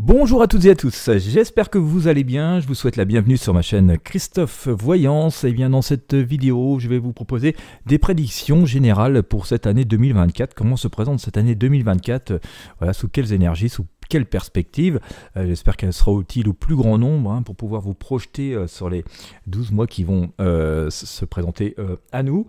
Bonjour à toutes et à tous, j'espère que vous allez bien, je vous souhaite la bienvenue sur ma chaîne Christophe Voyance. Et bien dans cette vidéo, je vais vous proposer des prédictions générales pour cette année 2024. Comment se présente cette année 2024, voilà, sous quelles énergies, sous quelle perspective. J'espère qu'elle sera utile au plus grand nombre pour pouvoir vous projeter sur les 12 mois qui vont se présenter à nous.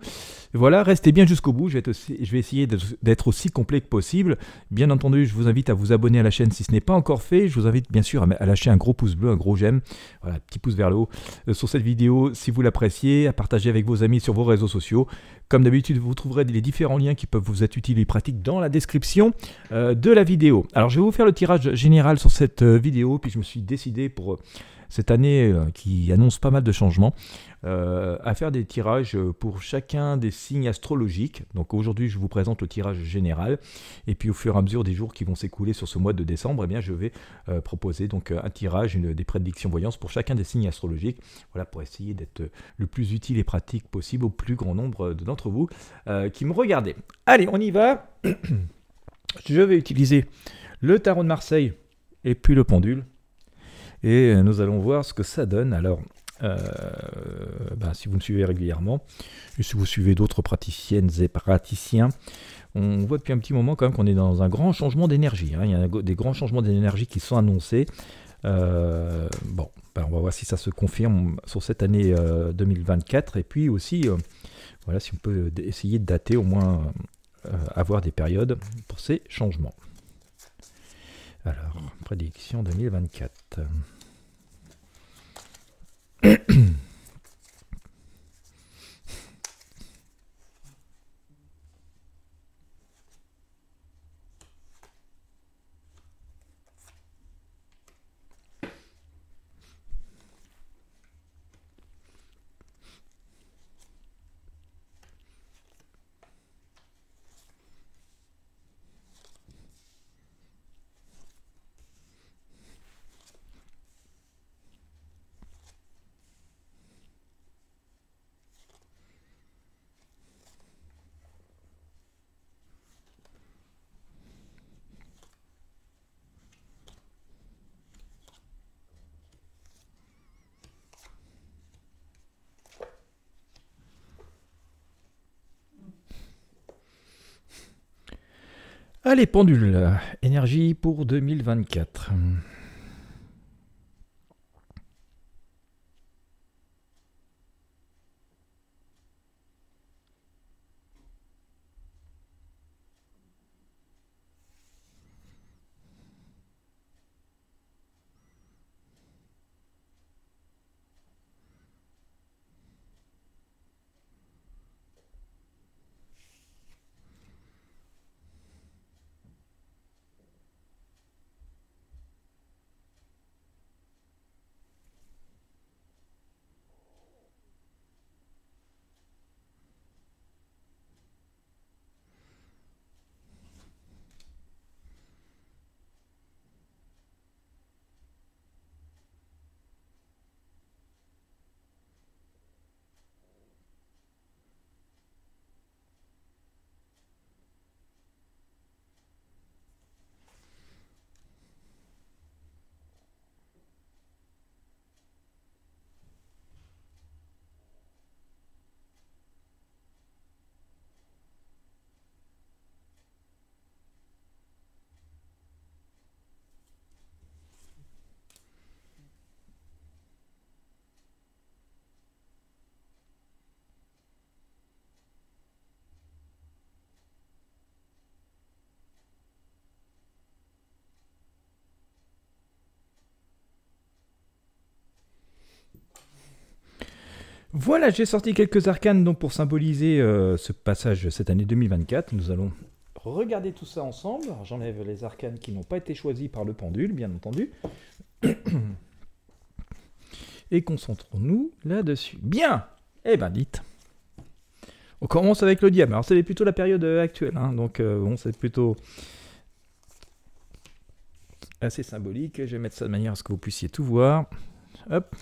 Voilà, restez bien jusqu'au bout, je vais essayer d'être aussi complet que possible. Bien entendu, je vous invite à vous abonner à la chaîne si ce n'est pas encore fait. Je vous invite bien sûr à lâcher un gros pouce bleu, un gros j'aime, voilà, petit pouce vers le haut sur cette vidéo si vous l'appréciez, à partager avec vos amis sur vos réseaux sociaux. Comme d'habitude, vous trouverez les différents liens qui peuvent vous être utiles et pratiques dans la description de la vidéo. Alors, je vais vous faire le tirage général sur cette vidéo, puis je me suis décidé pour cette année qui annonce pas mal de changements, à faire des tirages pour chacun des signes astrologiques. Donc aujourd'hui, je vous présente le tirage général, et puis au fur et à mesure des jours qui vont s'écouler sur ce mois de décembre, eh bien, je vais proposer donc un tirage, des prédictions voyances pour chacun des signes astrologiques, voilà, pour essayer d'être le plus utile et pratique possible au plus grand nombre d'entre vous qui me regardez. Allez, on y va. Je vais utiliser le tarot de Marseille et puis le pendule, et nous allons voir ce que ça donne. Alors, si vous me suivez régulièrement, et si vous suivez d'autres praticiennes et praticiens, on voit depuis un petit moment quand même qu'on est dans un grand changement d'énergie. Il y a des grands changements d'énergie qui sont annoncés. On va voir si ça se confirme sur cette année 2024. Et puis aussi, voilà, si on peut essayer de dater, au moins avoir des périodes pour ces changements. Alors, prédiction 2024. Allez, pendule, énergie pour 2024. Voilà, j'ai sorti quelques arcanes donc pour symboliser ce passage cette année 2024. Nous allons regarder tout ça ensemble. J'enlève les arcanes qui n'ont pas été choisis par le pendule, bien entendu. Et concentrons-nous là-dessus. Bien. Eh ben, dites. On commence avec le diable. Alors, c'est plutôt la période actuelle, hein, donc bon, c'est plutôt assez symbolique. Je vais mettre ça de manière à ce que vous puissiez tout voir. Hop.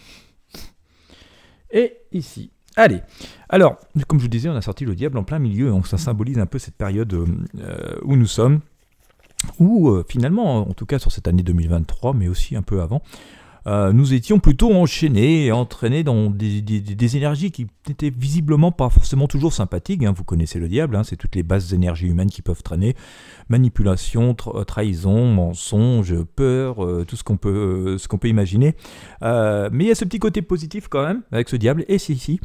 Et ici. Allez, alors, comme je vous disais, on a sorti le diable en plein milieu, donc ça symbolise un peu cette période où nous sommes. où finalement, en tout cas sur cette année 2023, mais aussi un peu avant, nous étions plutôt enchaînés et entraînés dans des énergies qui n'étaient visiblement pas forcément toujours sympathiques. Hein. Vous connaissez le diable, hein, c'est toutes les basses énergies humaines qui peuvent traîner. Manipulation, trahison, mensonge, peur, tout ce qu'on peut imaginer. Mais il y a ce petit côté positif quand même avec ce diable, et si,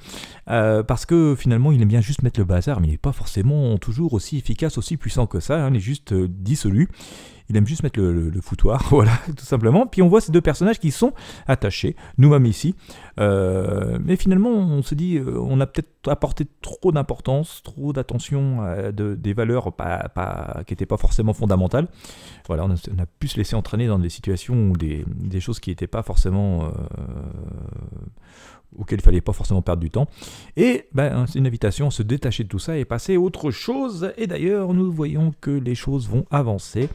parce que finalement il aime bien juste mettre le bazar, mais il n'est pas forcément toujours aussi efficace, aussi puissant que ça, hein, il est juste dissolu. Il aime juste mettre le foutoir, voilà, tout simplement. Puis on voit ces deux personnages qui sont attachés, nous-mêmes ici. Mais finalement, on se dit, on a peut-être apporté trop d'importance, trop d'attention à des valeurs qui n'étaient pas forcément fondamentales. Voilà, on a pu se laisser entraîner dans des situations ou des choses qui n'étaient pas forcément... auquel il ne fallait pas forcément perdre du temps. Et c'est une invitation à se détacher de tout ça et passer à autre chose. Et d'ailleurs, nous voyons que les choses vont avancer.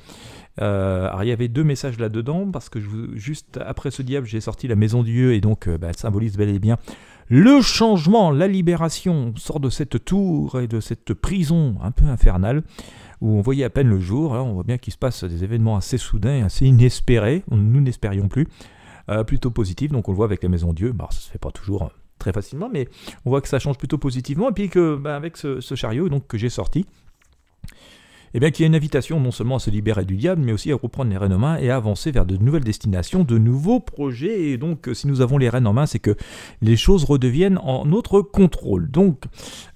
Alors il y avait deux messages là-dedans, parce que juste après ce diable, j'ai sorti la maison de Dieu, et donc elle symbolise bel et bien le changement, la libération. On sort de cette tour et de cette prison un peu infernale, où on voyait à peine le jour. Là, on voit bien qu'il se passe des événements assez soudains, assez inespérés, nous n'espérions plus. Plutôt positif, donc on le voit avec la maison Dieu. Ça se fait pas toujours très facilement, mais on voit que ça change plutôt positivement, et puis que avec ce chariot donc, que j'ai sorti, et bien qu'il y a une invitation non seulement à se libérer du diable, mais aussi à reprendre les rênes en main et à avancer vers de nouvelles destinations, de nouveaux projets. Et donc si nous avons les rênes en main, c'est que les choses redeviennent en notre contrôle. Donc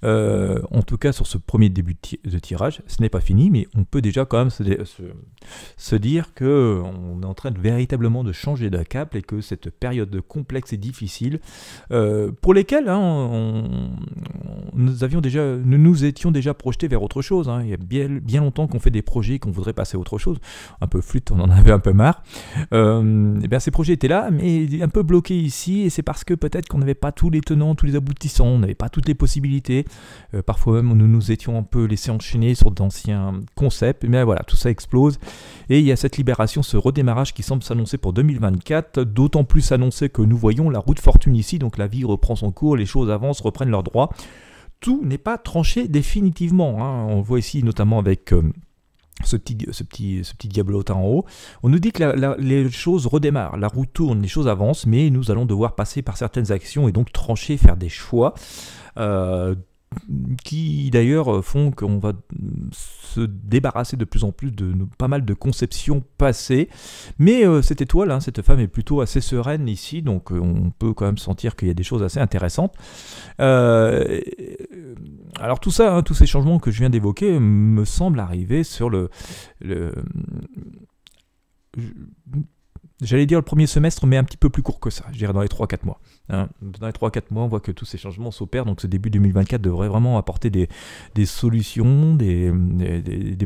en tout cas sur ce premier début de tirage, ce n'est pas fini, mais on peut déjà quand même se dire qu'on est en train véritablement de changer de cap, et que cette période complexe et difficile, pour lesquelles nous nous étions déjà projetés vers autre chose. Hein. Il y a bien longtemps qu'on fait des projets, qu'on voudrait passer à autre chose. Un peu flûte, on en avait un peu marre. Et bien ces projets étaient là, mais un peu bloqués ici, et c'est parce que peut-être qu'on n'avait pas tous les tenants, tous les aboutissants, on n'avait pas toutes les possibilités. Parfois même, nous nous étions un peu laissés enchaîner sur d'anciens concepts. Mais voilà, tout ça explose. Et il y a cette libération, ce redémarrage qui semble s'annoncer pour 2024, d'autant plus s'annoncer que nous voyons la roue de fortune ici, donc la vie reprend son cours, les choses avancent, reprennent leurs droits. Tout n'est pas tranché définitivement. Hein. On voit ici notamment avec ce petit diablotin en haut. On nous dit que les choses redémarrent, la roue tourne, les choses avancent, mais nous allons devoir passer par certaines actions et donc trancher, faire des choix. Qui d'ailleurs font qu'on va se débarrasser de plus en plus de pas mal de conceptions passées. Mais cette étoile, cette femme est plutôt assez sereine ici, donc on peut quand même sentir qu'il y a des choses assez intéressantes. Alors tout ça, tous ces changements que je viens d'évoquer me semblent arriver sur j'allais dire le premier semestre, mais un petit peu plus court que ça, je dirais dans les 3-4 mois. Hein. Dans les 3-4 mois, on voit que tous ces changements s'opèrent, donc ce début 2024 devrait vraiment apporter des solutions, des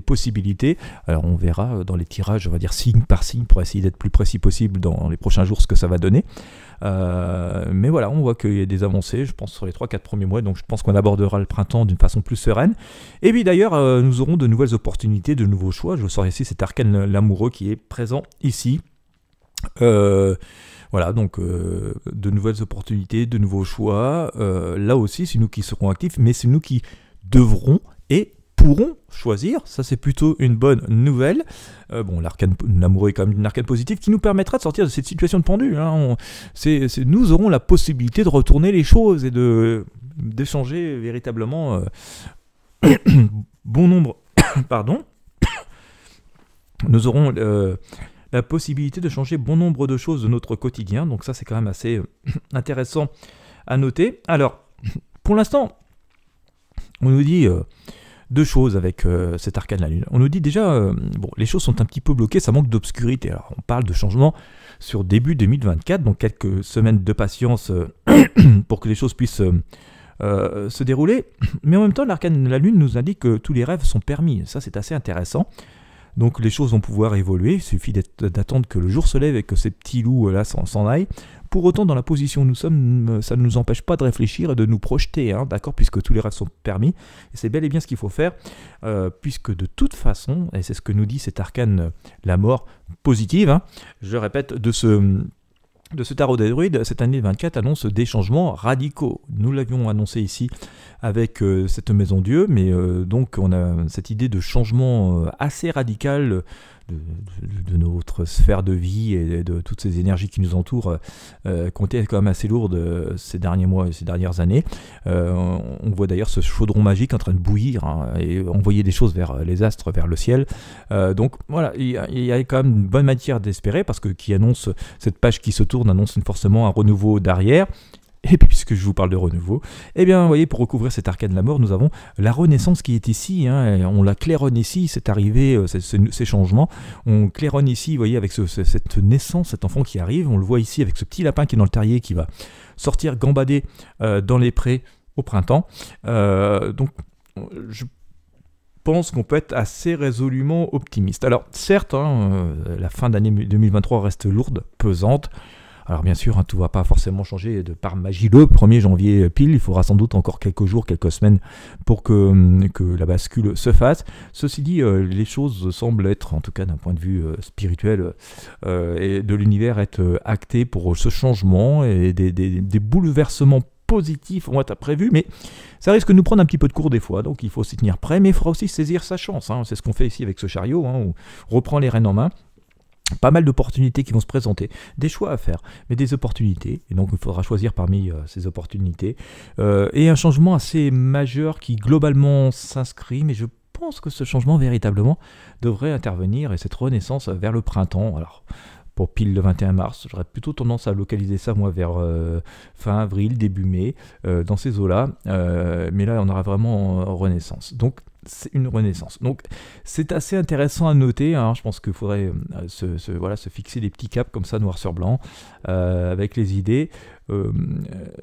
possibilités. Alors on verra dans les tirages, on va dire signe par signe, pour essayer d'être plus précis possible dans les prochains jours ce que ça va donner. Mais voilà, on voit qu'il y a des avancées, je pense, sur les 3-4 premiers mois, donc je pense qu'on abordera le printemps d'une façon plus sereine. Et puis d'ailleurs, nous aurons de nouvelles opportunités, de nouveaux choix. Je sors ici cet arcane l'amoureux qui est présent ici. Voilà, donc de nouvelles opportunités, de nouveaux choix. Là aussi, c'est nous qui serons actifs, mais c'est nous qui devrons et pourront choisir. Ça, c'est plutôt une bonne nouvelle. Bon, l'amoureux est quand même une arcane positive qui nous permettra de sortir de cette situation de pendu. Hein. Nous aurons la possibilité de retourner les choses et d'échanger véritablement bon nombre. Pardon. Nous aurons la possibilité de changer bon nombre de choses de notre quotidien. Donc ça, c'est quand même assez intéressant à noter. Alors, pour l'instant, on nous dit deux choses avec cet arcane de la lune. On nous dit déjà, les choses sont un petit peu bloquées, ça manque d'obscurité. Alors, on parle de changement sur début 2024, donc quelques semaines de patience pour que les choses puissent se dérouler. Mais en même temps, l'arcane de la lune nous indique que tous les rêves sont permis. Ça, c'est assez intéressant. Donc les choses vont pouvoir évoluer, il suffit d'attendre que le jour se lève et que ces petits loups-là s'en aillent. Pour autant, dans la position où nous sommes, ça ne nous empêche pas de réfléchir et de nous projeter, hein, d'accord, puisque tous les rêves sont permis. Et c'est bel et bien ce qu'il faut faire, puisque de toute façon, et c'est ce que nous dit cet arcane, la mort positive, hein, je répète, de ce tarot des druides, cette année 24 annonce des changements radicaux. Nous l'avions annoncé ici avec cette maison Dieu, mais donc on a cette idée de changement assez radical de notre sphère de vie et de toutes ces énergies qui nous entourent, qui ont été quand même assez lourdes ces derniers mois et ces dernières années. On voit d'ailleurs ce chaudron magique en train de bouillir, hein, et envoyer des choses vers les astres, vers le ciel. Donc voilà, il y a quand même une bonne matière d'espérer, parce que qui annonce, cette page qui se tourne annonce forcément un renouveau derrière. Et puis, puisque je vous parle de renouveau, eh bien, vous voyez, pour recouvrir cet arcane de la mort, nous avons la renaissance qui est ici, hein, et on la claironne ici, cette arrivée, ces changements. On claironne ici, vous voyez, avec cette naissance, cet enfant qui arrive. On le voit ici avec ce petit lapin qui est dans le terrier, qui va sortir gambader dans les prés au printemps. Donc, je pense qu'on peut être assez résolument optimiste. Alors, certes, hein, la fin d'année 2023 reste lourde, pesante. Alors bien sûr, hein, tout ne va pas forcément changer de par magie le 1er janvier pile. Il faudra sans doute encore quelques jours, quelques semaines pour que la bascule se fasse. Ceci dit, les choses semblent être, en tout cas d'un point de vue spirituel et de l'univers, être actées pour ce changement, et des bouleversements positifs vont être prévus, mais ça risque de nous prendre un petit peu de cours des fois, donc il faut s'y tenir prêt, mais il faudra aussi saisir sa chance, hein. C'est ce qu'on fait ici avec ce chariot, hein, on reprend les rênes en main. Pas mal d'opportunités qui vont se présenter, des choix à faire, mais des opportunités, et donc il faudra choisir parmi ces opportunités, et un changement assez majeur qui globalement s'inscrit, mais je pense que ce changement véritablement devrait intervenir, et cette renaissance vers le printemps. Alors, pour pile le 21 mars, j'aurais plutôt tendance à localiser ça moi vers fin avril, début mai, dans ces eaux-là, mais là on aura vraiment renaissance. Donc c'est une renaissance. Donc c'est assez intéressant à noter, hein. Je pense qu'il faudrait se fixer des petits caps comme ça, noir sur blanc, avec les idées.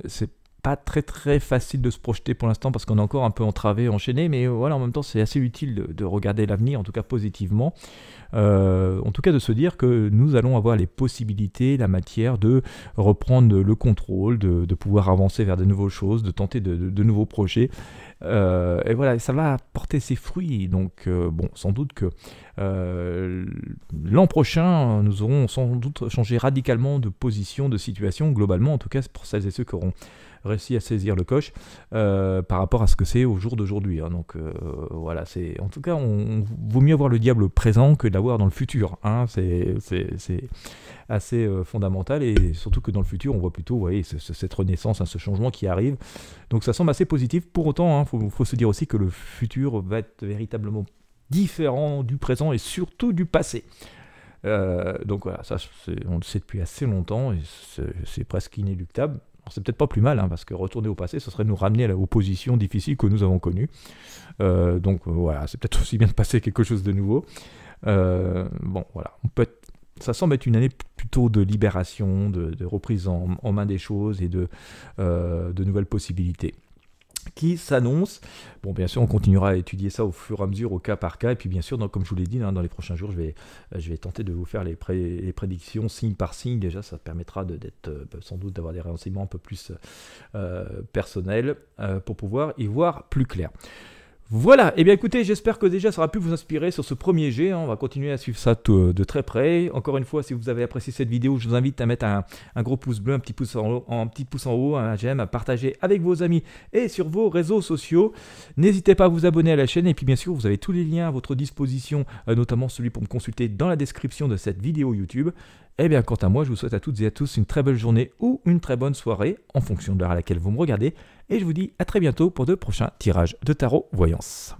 C'est pas très facile de se projeter pour l'instant, parce qu'on est encore un peu entravé, enchaîné, mais voilà, en même temps c'est assez utile de regarder l'avenir, en tout cas positivement. En tout cas de se dire que nous allons avoir les possibilités, la matière de reprendre le contrôle, de pouvoir avancer vers de nouvelles choses, de tenter de nouveaux projets. Et voilà, ça va porter ses fruits. Donc bon, sans doute que l'an prochain, nous aurons sans doute changé radicalement de position, de situation, globalement, en tout cas pour celles et ceux qui auront réussi à saisir le coche par rapport à ce que c'est au jour d'aujourd'hui, hein. Donc voilà, en tout cas, on vaut mieux avoir le diable présent que de l'avoir dans le futur, hein. C'est assez fondamental, et surtout que dans le futur, on voit plutôt, vous voyez, cette renaissance, hein, ce changement qui arrive. Donc ça semble assez positif. Pour autant, hein, faut se dire aussi que le futur va être véritablement différent du présent et surtout du passé. Donc voilà, ça on le sait depuis assez longtemps, et c'est presque inéluctable. C'est peut-être pas plus mal, hein, parce que retourner au passé, ce serait nous ramener aux positions difficiles que nous avons connues. Donc voilà, c'est peut-être aussi bien de passer quelque chose de nouveau. Bon, voilà, ça semble être une année plutôt de libération, de reprise en main des choses, et de nouvelles possibilités qui s'annonce. Bon, bien sûr, on continuera à étudier ça au fur et à mesure, au cas par cas, et puis bien sûr, comme je vous l'ai dit, hein, dans les prochains jours, je vais tenter de vous faire les prédictions signe par signe. Déjà, ça permettra sans doute d'avoir des renseignements un peu plus personnels, pour pouvoir y voir plus clair. Voilà, et bien écoutez, j'espère que déjà ça aura pu vous inspirer sur ce premier jet, hein. On va continuer à suivre ça de très près. Encore une fois, si vous avez apprécié cette vidéo, je vous invite à mettre un gros pouce bleu, un petit pouce en haut, un j'aime, à partager avec vos amis et sur vos réseaux sociaux. N'hésitez pas à vous abonner à la chaîne, et puis bien sûr, vous avez tous les liens à votre disposition, notamment celui pour me consulter dans la description de cette vidéo YouTube. Et bien quant à moi, je vous souhaite à toutes et à tous une très belle journée ou une très bonne soirée, en fonction de l'heure à laquelle vous me regardez, et je vous dis à très bientôt pour de prochains tirages de tarot voyance.